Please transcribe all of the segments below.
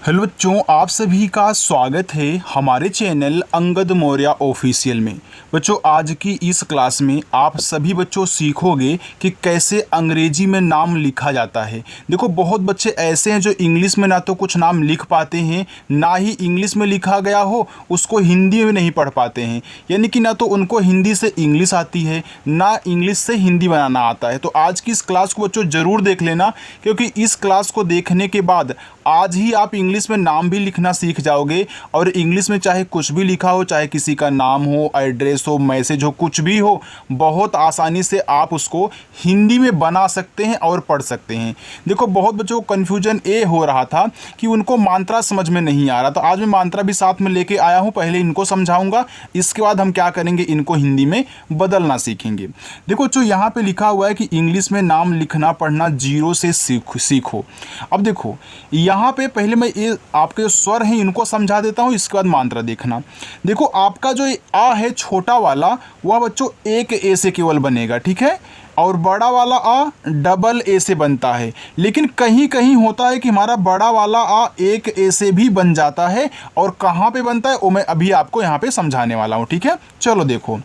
Hello बच्चों, आप सभी का स्वागत है हमारे चैनल अंगद मौर्य ऑफिशियल में। बच्चों, आज की इस क्लास में आप सभी बच्चों सीखोगे कि कैसे अंग्रेजी में नाम लिखा जाता है। देखो, बहुत बच्चे ऐसे हैं जो इंग्लिश में ना तो कुछ नाम लिख पाते हैं, ना ही इंग्लिश में लिखा गया हो उसको हिंदी में नहीं पढ़ पाते हैं। यानी कि ना तो उनको हिंदी से इंग्लिश आती है, ना इंग्लिश से हिंदी बनाना आता है। तो आज की इस क्लास को बच्चों ज़रूर देख लेना, क्योंकि इस क्लास को देखने के बाद आज ही आप इंग्लिश में नाम भी लिखना सीख जाओगे। और इंग्लिश में चाहे कुछ भी लिखा हो, चाहे किसी का नाम हो, एड्रेस हो, मैसेज हो, कुछ भी हो, बहुत आसानी से आप उसको हिंदी में बना सकते हैं और पढ़ सकते हैं। देखो, बहुत बच्चों को कन्फ्यूजन ये हो रहा था कि उनको मात्रा समझ में नहीं आ रहा, तो आज मैं मात्रा भी साथ में लेके आया हूँ। पहले इनको समझाऊंगा, इसके बाद हम क्या करेंगे, इनको हिंदी में बदलना सीखेंगे। देखो, जो यहाँ पे लिखा हुआ है कि इंग्लिश में नाम लिखना पढ़ना जीरो से सीखो। अब देखो, यहाँ पे पहले मैं ये आपके स्वर हैं इनको समझा देता हूँ, इसके बाद मात्रा देखना। देखो, आपका जो आ है छोटा वाला, वह बच्चों एक ए से केवल बनेगा, ठीक है। और बड़ा वाला आ डबल ए से बनता है। लेकिन कहीं कहीं होता है कि हमारा बड़ा वाला आ एक ए से भी बन जाता है। और कहाँ पे बनता है वो मैं अभी आपको यहाँ पे समझाने वाला हूँ, ठीक है। चलो देखो,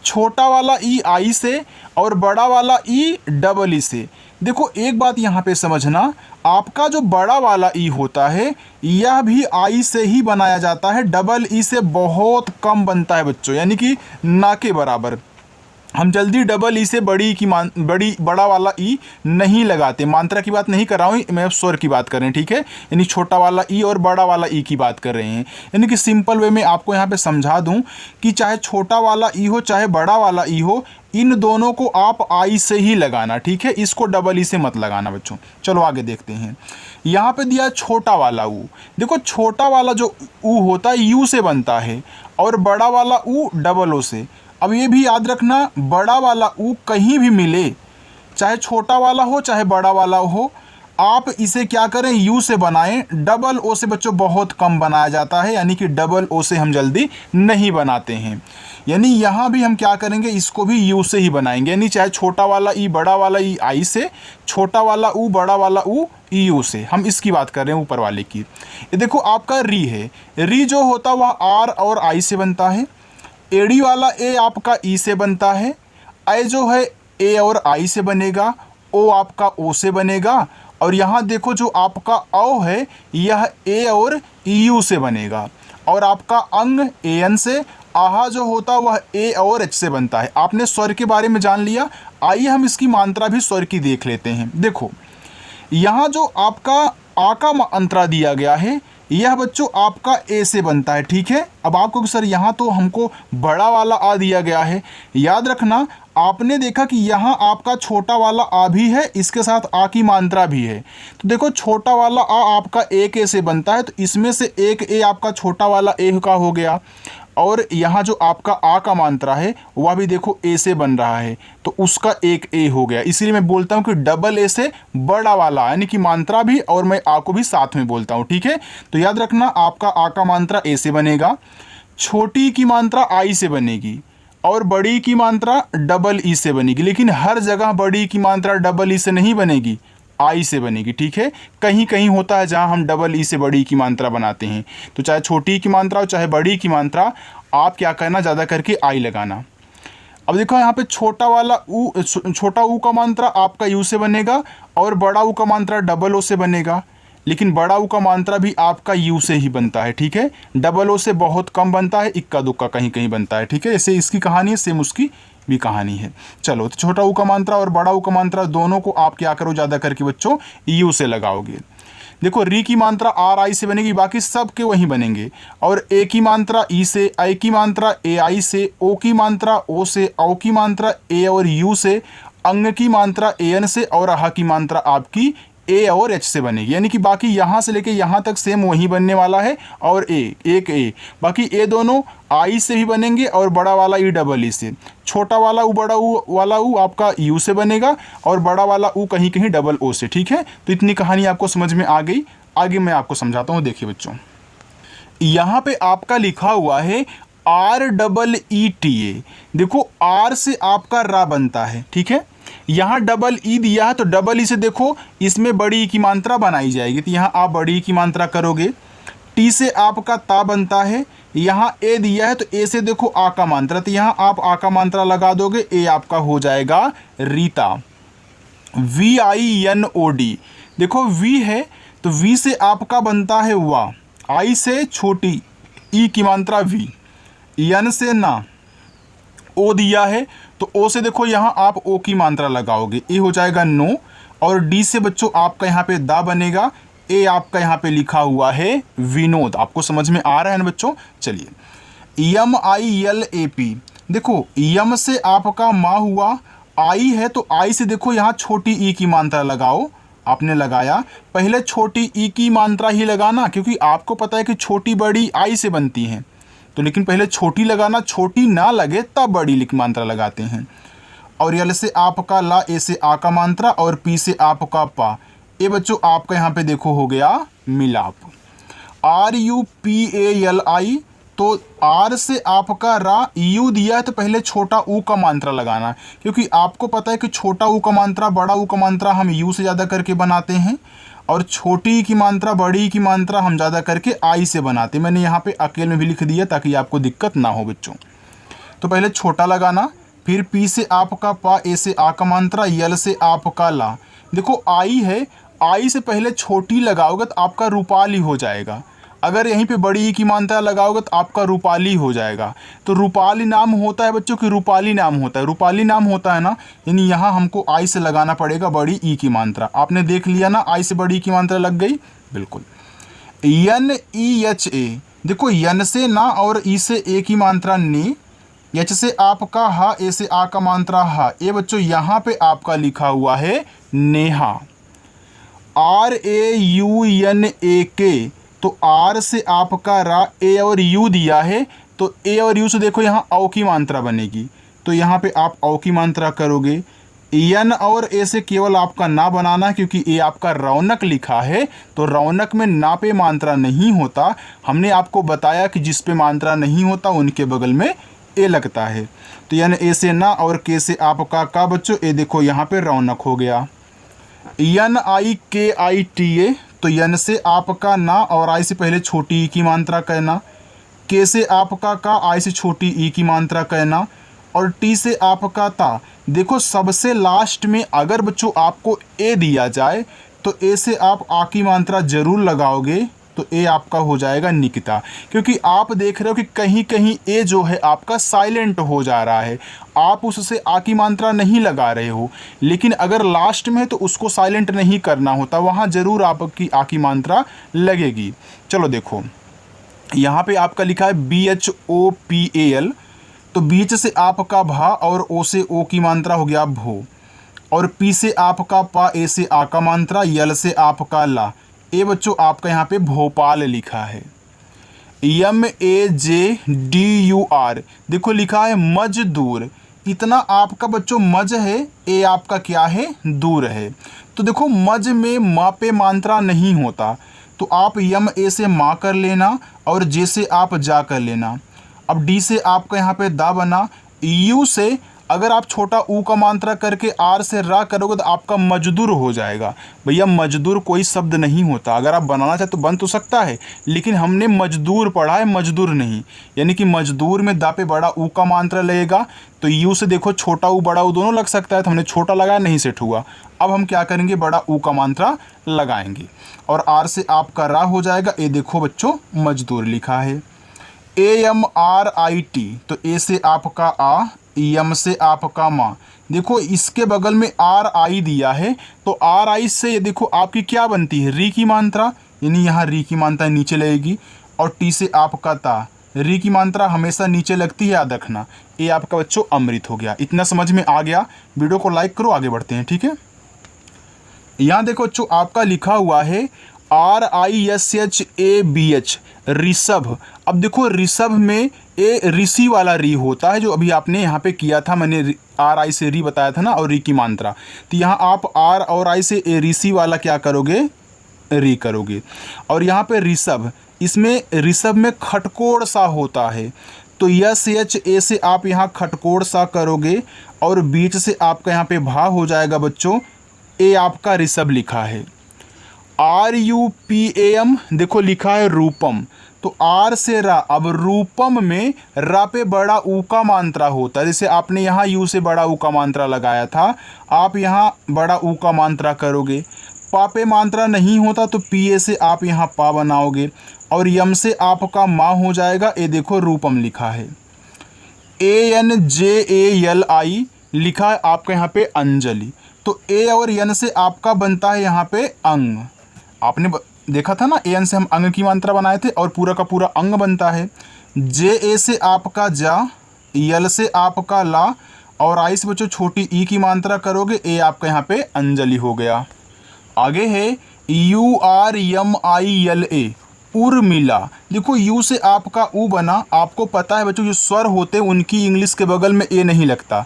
छोटा वाला ई आई से और बड़ा वाला ई डबल ई से। देखो, एक बात यहाँ पे समझना, आपका जो बड़ा वाला ई होता है यह भी आई से ही बनाया जाता है, डबल ई से बहुत कम बनता है बच्चों, यानी कि ना के बराबर। हम जल्दी डबल ई से बड़ा वाला ई नहीं लगाते। मात्रा की बात नहीं कर रहा हूँ मैं, स्वर की बात कर रहे हैं, ठीक है। यानी छोटा वाला ई और बड़ा वाला ई की बात कर रहे हैं। यानी कि सिंपल वे में आपको यहाँ पे समझा दूँ कि चाहे छोटा वाला ई हो चाहे बड़ा वाला ई हो, इन दोनों को आप आई से ही लगाना, ठीक है। इसको डबल ई से मत लगाना बच्चों। चलो आगे देखते हैं। यहाँ पे दिया छोटा वाला ऊ। देखो, छोटा वाला जो ऊ होता है यू से बनता है और बड़ा वाला ऊ डबल ओ से। अब ये भी याद रखना, बड़ा वाला ऊ कहीं भी मिले, चाहे छोटा वाला हो चाहे बड़ा वाला हो, आप इसे क्या करें, यू से बनाएं। डबल ओ से बच्चों बहुत कम बनाया जाता है, यानी कि डबल ओ से हम जल्दी नहीं बनाते हैं। यानी यहाँ भी हम क्या करेंगे, इसको भी यू से ही बनाएंगे। यानी चाहे छोटा वाला ई बड़ा वाला ई आई से, छोटा वाला ऊ बड़ा वाला ऊ यू से। हम इसकी बात कर रहे हैं, ऊपर वाले की। ये देखो, आपका री है, री जो होता है वह आर और आई से बनता है। एडी वाला ए आपका ई से बनता है। आई जो है ए और आई से बनेगा। ओ आपका ओ से बनेगा। और यहाँ देखो, जो आपका औ है यह ए और यू से बनेगा। और आपका अंग ए एन से। आहा जो होता है वह ए और एच से बनता है। आपने स्वर के बारे में जान लिया। आइए हम इसकी मात्रा भी स्वर की देख लेते हैं। देखो, यहाँ जो आपका आ का अंतरा दिया गया है यह बच्चों आपका ए से बनता है, ठीक है। अब आपको सर यहाँ तो हमको बड़ा वाला आ दिया गया है। याद रखना, आपने देखा कि यहाँ आपका छोटा वाला आ भी है, इसके साथ आ की मात्रा भी है। तो देखो, छोटा वाला आ आपका एक ए से बनता है, तो इसमें से एक ए आपका छोटा वाला ए का हो गया। और यहाँ जो आपका आ का मात्रा है वह भी देखो ए से बन रहा है, तो उसका एक ए हो गया। इसीलिए मैं बोलता हूँ कि डबल ए से बड़ा वाला, यानी कि मात्रा भी और मैं आ को भी साथ में बोलता हूँ, ठीक है। तो याद रखना, आपका आ का मात्रा ए से बनेगा, छोटी की मात्रा आई से बनेगी और बड़ी की मात्रा डबल ई से बनेगी। लेकिन हर जगह बड़ी की मात्रा डबल ई से नहीं बनेगी, आई से बनेगी, ठीक है। कहीं कहीं होता है जहां हम डबल ई से बड़ी की मात्रा बनाते हैं। तो चाहे छोटी की मात्रा हो चाहे बड़ी की मात्रा, आप क्या करना, ज़्यादा करके आई लगाना। अब देखो, यहाँ पे छोटा वाला ऊ, छोटा ऊ का मात्रा आपका यू से बनेगा और बड़ा ऊ का मात्रा डबल ओ से बनेगा। लेकिन बड़ा ऊ का मात्रा भी आपका यू से ही बनता है, ठीक है। डबल ओ से बहुत कम बनता है, इक्का दुक्का कहीं कहीं बनता है, ठीक है। ऐसे इसकी कहानी है, सेम उसकी भी कहानी है। चलो, तो छोटा ऊ का मात्रा और बड़ा ऊ का मात्रा दोनों को आप क्या करो, ज़्यादा करके बच्चों यू से लगाओगे। देखो, री की मात्रा आर आई से बनेगी, बाकी सब के वहीं बनेंगे। और ए की मात्रा ई से, आई की मात्रा ए आई से, ओ की मात्रा ओ से, औ की मात्रा ए और यू से, अंग की मात्रा ए एन से और आहा की मात्रा आपकी ए और एच से बनेगी। यानी कि बाकी यहाँ से लेके यहाँ तक सेम वही बनने वाला है। और एक ए, बाकी ए दोनों आई से भी बनेंगे और बड़ा वाला ई डबल ई से। छोटा वाला ऊ बड़ा ऊ वाला ऊ आपका यू से बनेगा और बड़ा वाला ऊ कहीं कहीं डबल ओ से, ठीक है। तो इतनी कहानी आपको समझ में आ गई। आगे मैं आपको समझाता हूँ। देखिए बच्चों, यहाँ पे आपका लिखा हुआ है R double E T A. देखो, आर से आपका रा बनता है, ठीक है। यहाँ डबल ई दिया है तो डबल ई से देखो इसमें बड़ी ई की मात्रा बनाई जाएगी, तो यहाँ आप बड़ी ई की मात्रा करोगे। टी से आपका ता बनता है, यहाँ ए दिया है तो ए से देखो आ का मात्रा, तो यहाँ आप आ का मात्रा लगा दोगे, ए आपका हो जाएगा रीता। VINOD, देखो वी है तो वी से आपका बनता है वा, आई से छोटी ई की मात्रा वी, यन से ना, ओ दिया है तो ओ से देखो यहाँ आप ओ की मात्रा लगाओगे, ए हो जाएगा नो, और डी से बच्चों आपका यहाँ पे दा बनेगा, ए आपका यहाँ पे लिखा हुआ है विनोद। आपको समझ में आ रहा है ना बच्चों? चलिए MILAP, देखो यम से आपका माँ हुआ, आई है तो आई से देखो यहाँ छोटी ई की मात्रा लगाओ, आपने लगाया, पहले छोटी ई की मात्रा ही लगाना क्योंकि आपको पता है कि छोटी बड़ी आई से बनती हैं, तो लेकिन पहले छोटी लगाना, छोटी ना लगे तब बड़ी की मात्रा लगाते हैं। और यल से आपका ला, ए से आ का मात्रा, और पी से आपका पा, ए बच्चों आपका यहाँ पे देखो हो गया मिलाप। RUPALI, तो आर से आपका रा, यू दिया है तो पहले छोटा ऊ का मात्रा लगाना क्योंकि आपको पता है कि छोटा ऊ का मात्रा बड़ा ऊ का मात्रा हम यू से ज़्यादा करके बनाते हैं, और छोटी की मात्रा बड़ी की मात्रा हम ज़्यादा करके आई से बनाते हैं। मैंने यहाँ पे अकेले में भी लिख दिया ताकि आपको दिक्कत ना हो बच्चों। तो पहले छोटा लगाना, फिर पी से आपका पा, ए से आ का मात्रा, यल से आपका ला, देखो आई है, आई से पहले छोटी लगाओगे तो आपका रूपाली हो जाएगा, अगर यहीं पे बड़ी ई की मात्रा लगाओगे तो आपका रूपाली हो जाएगा। तो रूपाली नाम होता है बच्चों कि रूपाली नाम होता है? रूपाली नाम होता है ना, यानी यहाँ हमको आई से लगाना पड़ेगा बड़ी ई की मात्रा। आपने देख लिया ना, आई से बड़ी ई की मात्रा लग गई, बिल्कुल। NEHA, देखो यन से ना और ई से ए की मात्रा ने, एच से आपका हा, ए से आ का मात्रा हा, ये बच्चों यहाँ पे आपका लिखा हुआ है नेहा। RAUNAK, तो आर से आपका रा, ए और यू दिया है तो ए और यू से देखो यहाँ औ की मात्रा बनेगी, तो यहाँ पे आप औ की मात्रा करोगे। एन और ए से केवल आपका ना बनाना क्योंकि ए आपका रौनक लिखा है, तो रौनक में ना पे मात्रा नहीं होता। हमने आपको बताया कि जिस पे मात्रा नहीं होता उनके बगल में ए लगता है। तो यानी ए से ना और के से आपका का बच्चों, ए देखो यहाँ पे रौनक हो गया। NIKITA, तो यन से आपका ना और आई से पहले छोटी ई की मात्रा कहना, के से आपका का, आई से छोटी ई की मात्रा कहना, और टी से आपका ता। देखो सबसे लास्ट में अगर बच्चों आपको ए दिया जाए तो ए से आप आ की मात्रा जरूर लगाओगे, तो ए आपका हो जाएगा निकिता, क्योंकि आप देख रहे हो कि कहीं कहीं ए जो है आपका साइलेंट हो जा रहा है, आप उससे आ की मात्रा नहीं लगा रहे हो, लेकिन अगर लास्ट में है तो उसको साइलेंट नहीं करना होता, वहाँ ज़रूर आपकी आ की मात्रा लगेगी। चलो देखो यहाँ पे आपका लिखा है BHOPAL, तो बीच से आपका भा और ओ से ओ की मात्रा हो गया भो, और पी से आपका पा, ए से आ का मात्रा, यल से आपका ला, ए बच्चों आपका यहाँ पे भोपाल लिखा है। MAJDUR, देखो लिखा है मजदूर, इतना आपका बच्चों मज है, ए आपका क्या है दूर है। तो देखो मज में माँ पे मात्रा नहीं होता, तो आप यम ए से माँ कर लेना और जे से आप जा कर लेना। अब डी से आपका यहाँ पे दा बना, यू से अगर आप छोटा ऊ का मात्रा करके आर से रा करोगे तो आपका मजदूर हो जाएगा। भैया मजदूर कोई शब्द नहीं होता, अगर आप बनाना चाहे तो बन तो सकता है, लेकिन हमने मजदूर पढ़ा है, मजदूर नहीं। यानी कि मजदूर में दा पे बड़ा ऊ का मात्रा लगेगा, तो यू से देखो छोटा ऊ बड़ा ऊ दोनों लग सकता है, तो हमने छोटा लगाया, नहीं सेट हुआ। अब हम क्या करेंगे, बड़ा ऊ का मात्रा लगाएंगे और आर से आपका रा हो जाएगा। ए देखो बच्चों मजदूर लिखा है। AMRIT, तो ए से आपका आ, यम से आपका माँ, देखो इसके बगल में RI दिया है, तो RI से ये देखो आपकी क्या बनती है, री की मात्रा, यानी यहाँ री की मात्रा नीचे लगेगी, और टी से आपका ता, री की मात्रा हमेशा नीचे लगती है, याद रखना। ये आपका बच्चों अमृत हो गया। इतना समझ में आ गया? वीडियो को लाइक करो, आगे बढ़ते हैं, ठीक है। यहाँ देखो बच्चों आपका लिखा हुआ है RISHABH, ऋषभ। अब देखो ऋषभ में ए ऋषि वाला री होता है, जो अभी आपने यहाँ पे किया था, मैंने RI से री बताया था ना, और री की मात्रा, तो यहाँ आप R और I से ए ऋषि वाला क्या करोगे, री करोगे। और यहाँ पे ऋषभ, इसमें ऋषभ में खटकोड़ सा होता है, तो यस एच ए से आप यहाँ खटकोड़ सा करोगे और बीच से आपका यहाँ पे भा हो जाएगा बच्चों, ए आपका ऋषभ लिखा है। RUPAM देखो लिखा है रूपम, तो आर से रा। अब रूपम में रा पे बड़ा ऊ का मात्रा होता है, जैसे आपने यहाँ यू से बड़ा ऊ का मात्रा लगाया था, आप यहाँ बड़ा ऊ का मात्रा करोगे। पा पे मात्रा नहीं होता तो पीए से आप यहाँ पा बनाओगे और यम से आपका माँ हो जाएगा। ए देखो रूपम लिखा है। ANJALI लिखा है आपका यहाँ पे अंजलि, तो ए और यन से आपका बनता है यहाँ पे अंग। आपने देखा था ना, एन से हम अंग की मात्रा बनाए थे और पूरा का पूरा अंग बनता है। JA से आपका जा, यल से आपका ला और आई से बच्चों छोटी ई की मात्रा करोगे, ए आपका यहाँ पे अंजलि हो गया। आगे है URMILA उर्मिला। देखो यू से आपका ऊ बना, आपको पता है बच्चों जो स्वर होते हैं उनकी इंग्लिश के बगल में ए नहीं लगता,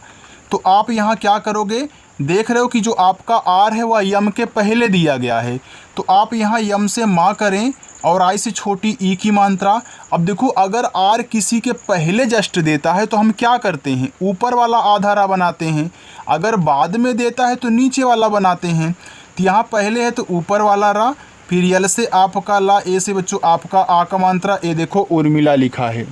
तो आप यहाँ क्या करोगे, देख रहे हो कि जो आपका आर है वह यम के पहले दिया गया है, तो आप यहाँ यम से माँ करें और आई से छोटी ई की मात्रा। अब देखो अगर आर किसी के पहले जस्ट देता है तो हम क्या करते हैं, ऊपर वाला आधा रा बनाते हैं, अगर बाद में देता है तो नीचे वाला बनाते हैं। तो यहाँ पहले है तो ऊपर वाला रा, फिर यल से आपका ला, ए से बच्चों आपका आ का मात्रा, ए देखो उर्मिला लिखा है।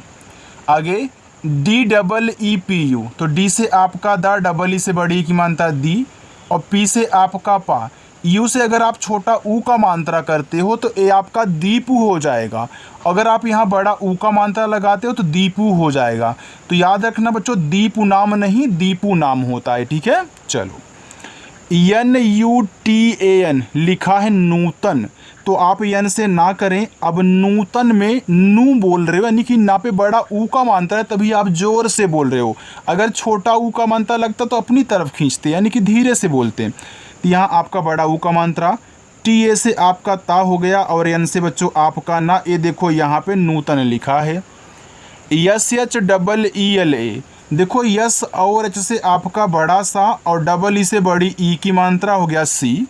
आगे DEEPU, तो डी से आपका दा, डबल ई से बड़ी की मात्रा दी और पी से आपका पा। यू से अगर आप छोटा ऊ का मात्रा करते हो तो ए आपका दीपू हो जाएगा, अगर आप यहाँ बड़ा ऊ का मात्रा लगाते हो तो दीपू हो जाएगा। तो याद रखना बच्चों, दीपू नाम नहीं दीपू नाम होता है, ठीक है। चलो NUTAN लिखा है नूतन, तो आप यन से ना करें। अब नूतन में नू बोल रहे हो, यानी कि ना पे बड़ा ऊ का मात्रा है तभी आप जोर से बोल रहे हो, अगर छोटा ऊ का मात्रा लगता तो अपनी तरफ खींचते, यानी कि धीरे से बोलते। तो यहाँ आपका बड़ा ऊ का मात्रा, TA से आपका ता हो गया और यन से बच्चों आपका ना, ए देखो यहाँ पे नूतन लिखा है। SHEELA देखो यस और एच से आपका बड़ा सा और डबल ई से बड़ी ई की मात्रा हो गया सी,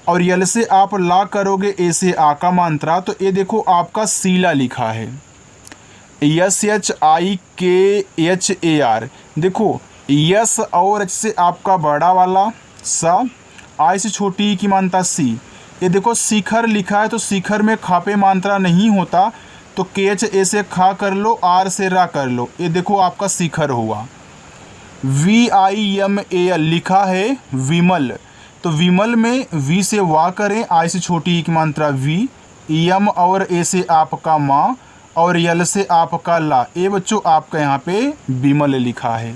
और यल से आप ला करोगे, ए से आ का मात्रा, तो ए देखो आपका सीला लिखा है। SHIKHAR देखो यस और एच से आपका बड़ा वाला सा, आई से छोटी ई की मात्रा सी। ये देखो शिखर लिखा है, तो शिखर में खा पे मात्रा नहीं होता, तो KH ए से खा कर लो, आर से रा कर लो, ये देखो आपका शिखर हुआ। VIMAL लिखा है विमल, तो विमल में वी से वा करें, आई से छोटी ई की मात्रा वी, यम और ए से आपका माँ और यल से आपका ला, ए बच्चों आपका यहाँ पे विमल लिखा है।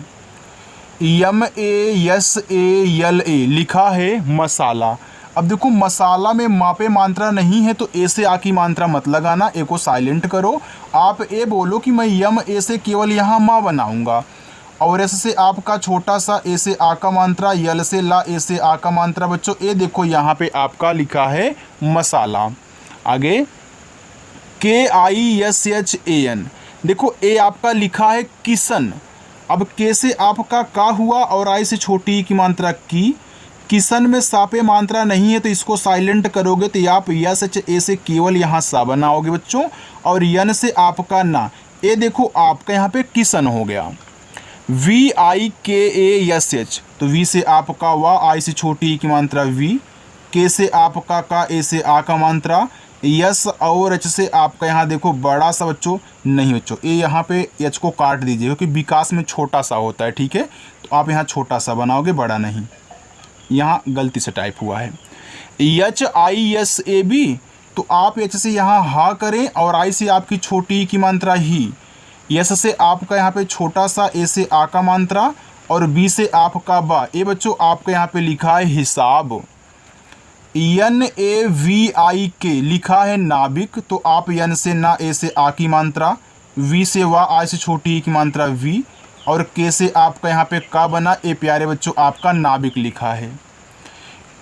MASALA लिखा है मसाला। अब देखो मसाला में माँ पे मात्रा नहीं है तो ए से आ की मात्रा मत लगाना, ए को साइलेंट करो, आप ए बोलो कि मैं यम ए से केवल यहाँ माँ बनाऊंगा, और एस से आपका छोटा सा, ए से आ का मात्रा, यल से ला, ए से आ का मात्रा बच्चों, ए देखो यहाँ पे आपका लिखा है मसाला। आगे KISHAN देखो ए आपका लिखा है किशन। अब के से आपका का हुआ और आई से छोटी की मात्रा की, किशन में सा पे मात्रा नहीं है तो इसको साइलेंट करोगे, तो आप यस एच ए से केवल यहाँ सा बनाओगे बच्चों, और यन से आपका ना, ए देखो आपका यहाँ पे किशन हो गया। VIKASH तो वी से आपका वा, आई से छोटी की मात्रा वी, के से आपका का, ए से आ का मात्रा, यस और एच से आपका यहाँ देखो बड़ा सा बच्चों नहीं बच्चों, ए यहाँ पे एच को काट दीजिए क्योंकि विकास में छोटा सा होता है, ठीक है, तो आप यहाँ छोटा सा बनाओगे, बड़ा नहीं, यहाँ गलती से टाइप हुआ है। HISAB तो आप एच से यहाँ हा करें और आई से आपकी छोटी की मात्रा ही, यस से आपका यहाँ पे छोटा सा, ए से आ का मात्रा और बी से आपका बा, ए बच्चों आपका यहाँ पे लिखा है हिसाब। NAVIK लिखा है नाविक, तो आप यन से ना, ए से आ की मात्रा, वी से वा, आई से छोटी की मात्रा वी, और के से आपका यहाँ पे का बना, ए प्यारे बच्चों आपका नाविक लिखा है।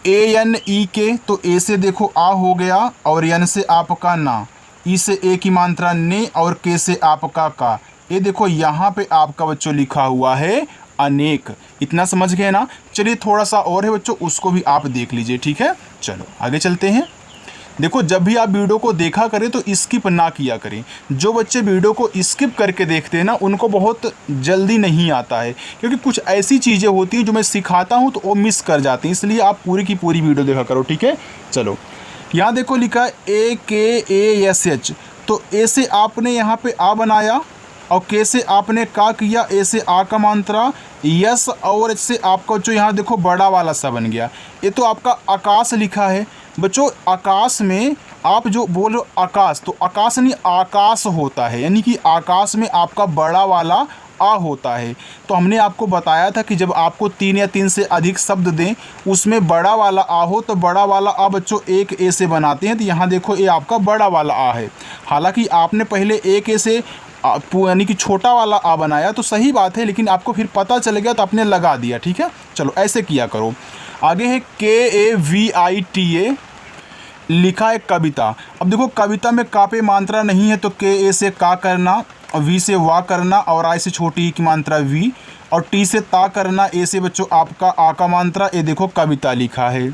ANEK तो ए से देखो आ हो गया और यन से आपका ना, ई से ए की मात्रा ने और के से आपका का, ये देखो यहाँ पे आपका बच्चों लिखा हुआ है अनेक। इतना समझ गए ना। चलिए थोड़ा सा और है बच्चों, उसको भी आप देख लीजिए, ठीक है। चलो आगे चलते हैं। देखो जब भी आप वीडियो को देखा करें तो स्किप ना किया करें। जो बच्चे वीडियो को स्किप करके देखते हैं ना, उनको बहुत जल्दी नहीं आता है, क्योंकि कुछ ऐसी चीज़ें होती हैं जो मैं सिखाता हूँ तो वो मिस कर जाते हैं। इसलिए आप पूरी की पूरी वीडियो देखा करो, ठीक है। चलो यहाँ देखो लिखा है AKASH, तो ए से आपने यहाँ पे आ बनाया और के से आपने का किया, ए से आ का मात्रा, यस और एच से आपका जो यहाँ देखो बड़ा वाला सा बन गया। ये तो आपका आकाश लिखा है बच्चों। आकाश में आप जो बोलो आकाश, तो आकाश नहीं आकाश होता है, यानी कि आकाश में आपका बड़ा वाला आ होता है। तो हमने आपको बताया था कि जब आपको 3 या 3 से अधिक शब्द दें उसमें बड़ा वाला आ हो तो बड़ा वाला आ बच्चों एक ए से बनाते हैं। तो यहाँ देखो ये आपका बड़ा वाला आ है। हालांकि आपने पहले एक ए से यानी कि छोटा वाला आ बनाया तो सही बात है, लेकिन आपको फिर पता चल गया तो आपने लगा दिया, ठीक है। चलो ऐसे किया करो। आगे है KAVITA, लिखा है कविता। अब देखो कविता में का पे मात्रा नहीं है तो KA से का करना, और V से वाह करना, और आई से छोटी की मात्रा V, और T से ता करना, ए से बच्चों आपका आ का मात्रा। ये देखो कविता लिखा है।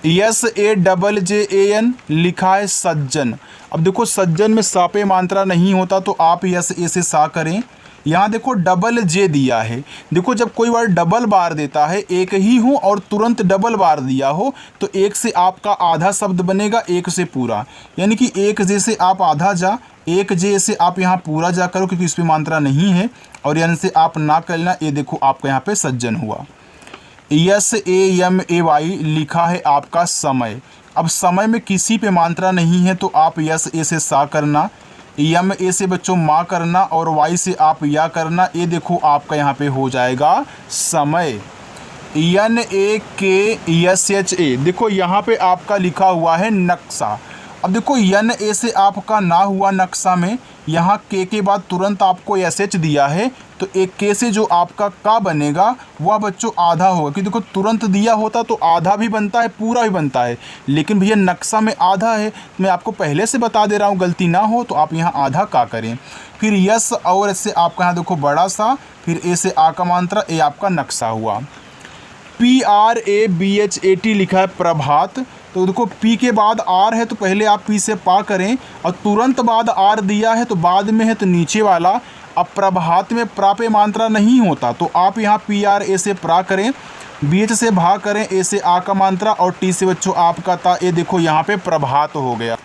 SAJJAN, लिखा है सज्जन। अब देखो सज्जन में सा पे मात्रा नहीं होता तो आप यस ए से सा करें। यहाँ देखो डबल जे दिया है। देखो जब कोई वर्ड डबल बार देता है, एक ही हो और तुरंत डबल बार दिया हो, तो एक से आपका आधा शब्द बनेगा, एक से पूरा, यानी कि एक जे से आप आधा जा, एक जे से आप यहाँ पूरा जा करो क्योंकि इस पर मात्रा नहीं है, और यानी से आप ना करना। ये देखो आपका यहाँ पे सज्जन हुआ। SAMAY, लिखा है आपका समय। अब समय में किसी पे मात्रा नहीं है तो आप यस ए से सा करना, यम ए से बच्चों माँ करना, और वाई से आप या करना। ये देखो आपका यहाँ पे हो जाएगा समय। NAKSHA, देखो यहाँ पे आपका लिखा हुआ है नक्शा। अब देखो NA से आपका ना हुआ नक्शा में, यहाँ के बाद तुरंत आपको SH दिया है तो एक के से जो आपका का बनेगा वह बच्चों आधा होगा, क्योंकि देखो तुरंत दिया होता तो आधा भी बनता है पूरा भी बनता है, लेकिन भैया नक्शा में आधा है। मैं आपको पहले से बता दे रहा हूँ, गलती ना हो तो आप यहाँ आधा का करें। फिर यस और से आपका यहाँ देखो बड़ा सा, फिर ए से आ का मात्रा, ए आपका नक्शा हुआ। PRABHAT, लिखा है प्रभात। तो देखो पी के बाद आर है तो पहले आप पी से पा करें, और तुरंत बाद आर दिया है तो बाद में है तो नीचे वाला। अब प्रभात में प्रा पे मात्रा नहीं होता तो आप यहाँ PRA से प्रा करें, BH से भा करें, ए से आ का मात्रा, और टी से बच्चों आपका ता। ये देखो यहाँ पे प्रभात हो गया।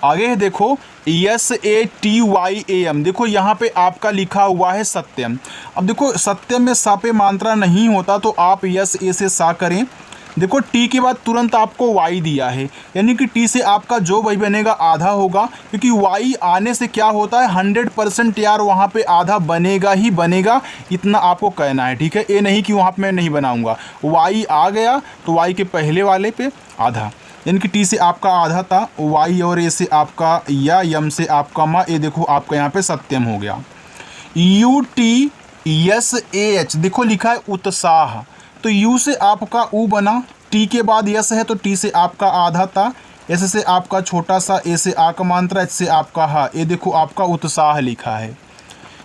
आगे है देखो SATYAM, देखो यहाँ पे आपका लिखा हुआ है सत्यम। अब देखो सत्यम में सा पे मात्रा नहीं होता तो आप यस ए से सा करें। देखो टी के बाद तुरंत आपको वाई दिया है, यानी कि टी से आपका जो वही बनेगा आधा होगा, क्योंकि वाई आने से क्या होता है 100% यार वहाँ पे आधा बनेगा ही बनेगा, इतना आपको कहना है, ठीक है। ये नहीं कि वहाँ पे मैं नहीं बनाऊँगा। वाई आ गया तो वाई के पहले वाले पे आधा, यानी कि टी से आपका आधा था, वाई और ए से आपका या, यम से आपका मा। ये देखो आपका यहाँ पे सत्यम हो गया। UTSAH, देखो लिखा है उत्साह। तो यू से आपका ऊ बना, टी के बाद यस है तो टी से आपका आधा था, एस से आपका छोटा सा, ए से आ का मात्रा, एच से आपका हा। ये देखो आपका उत्साह लिखा है।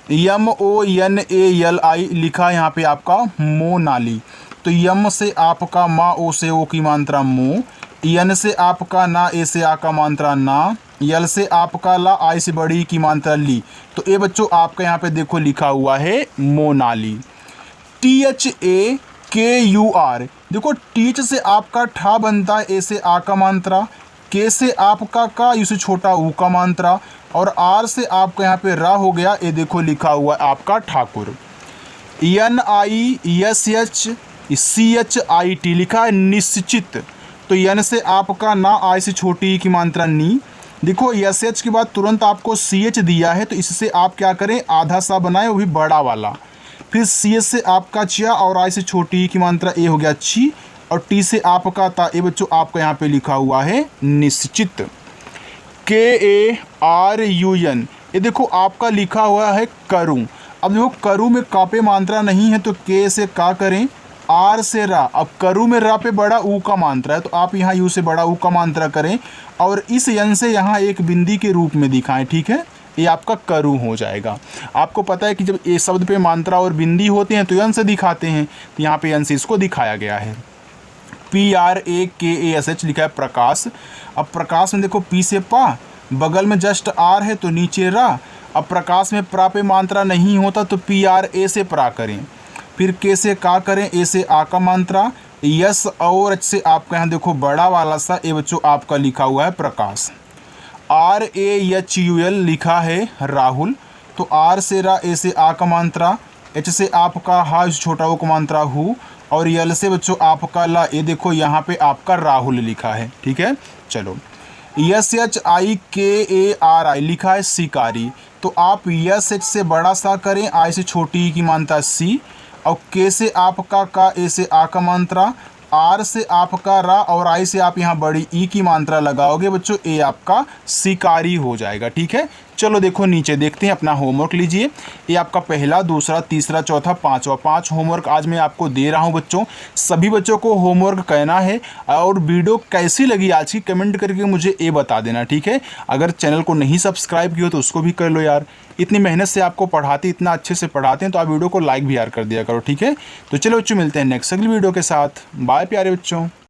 MONALI, लिखा है यहाँ पे आपका मोनाली। तो यम से आपका मा, ओ से ओ की मात्रा मो, यन से आपका ना, ए से आ का मात्रा ना, यल से आपका ला, आई से बड़ी की मात्रा ली। तो ये बच्चों आपका यहाँ पे देखो लिखा हुआ है मोनाली। THAKUR, देखो टीच से आपका ठा बनता है, ए से आ का मात्रा, के से आपका का, यू से छोटा ऊ का मात्रा, और आर से आपका यहाँ पे रा हो गया। ये देखो लिखा हुआ है आपका ठाकुर। NISHCHIT, लिखा है निश्चित। तो यन से आपका ना, आई से छोटी की मात्रा नी। देखो SH के बाद तुरंत आपको CH दिया है तो इससे आप क्या करें आधा सा बनाए, वो भी बड़ा वाला। फिर CS से आपका चिया, और आई से छोटी की मात्रा ए हो गया ची, और टी से आपका ता। ये बच्चों आपका यहाँ पे लिखा हुआ है निश्चित। KARUN, ये देखो आपका लिखा हुआ है करूँ। अब देखो करूँ में का पे मात्रा नहीं है तो के से का करें, आर से रा। अब करू में रा पे बड़ा ऊ का मात्रा है तो आप यहाँ यू से बड़ा ऊ का मात्रा करें, और इस यन से यहाँ एक बिंदी के रूप में दिखाएं, ठीक है। ये आपका करू हो जाएगा। आपको पता है कि जब ये शब्द पे मात्रा और बिंदी होते हैं तो यन से दिखाते हैं, तो यहाँ पे यन से इसको दिखाया गया है। PRAKASH, लिखा है प्रकाश। अब प्रकाश में देखो पी से पा, बगल में जस्ट आर है तो नीचे रा। अब प्रकाश में प्रा पे मात्रा नहीं होता तो पी आर ए से प्रा करें, फिर के से का करें, ए से आ का मात्रा, यस और एच से आपका यहाँ देखो बड़ा वाला सा ए बच्चों आपका लिखा हुआ है Prakash. R A H U L लिखा है राहुल, तो आर से रा, ए से आ का मात्रा, एच से आपका हा छोटा वो का मात्रा हु, और यल से बच्चों आपका ला, ये देखो यहाँ पे आपका राहुल लिखा है। ठीक है, चलो यस एच आई के ए आर आई लिखा है शिकारी, तो आप यस एच से बड़ा सा करें, आई से छोटी की मात्रा सी, और के से आपका का, ए से आ का मात्रा, आर से आपका रा, और आई से आप यहाँ बड़ी ई की मात्रा लगाओगे बच्चों, ए आपका शिकारी हो जाएगा। ठीक है, चलो देखो नीचे देखते हैं, अपना होमवर्क लीजिए। ये आपका पहला, दूसरा, तीसरा, चौथा, पांचवा, 5 होमवर्क आज मैं आपको दे रहा हूँ बच्चों। सभी बच्चों को होमवर्क करना है, और वीडियो कैसी लगी आज की कमेंट करके मुझे ये बता देना। ठीक है, अगर चैनल को नहीं सब्सक्राइब किया तो उसको भी कर लो यार, इतनी मेहनत से आपको पढ़ाते, इतना अच्छे से पढ़ाते हैं, तो आप वीडियो को लाइक भी यार कर दिया करो। ठीक है, तो चलो बच्चों मिलते हैं नेक्स्ट अगली वीडियो के साथ। बाय प्यारे बच्चों।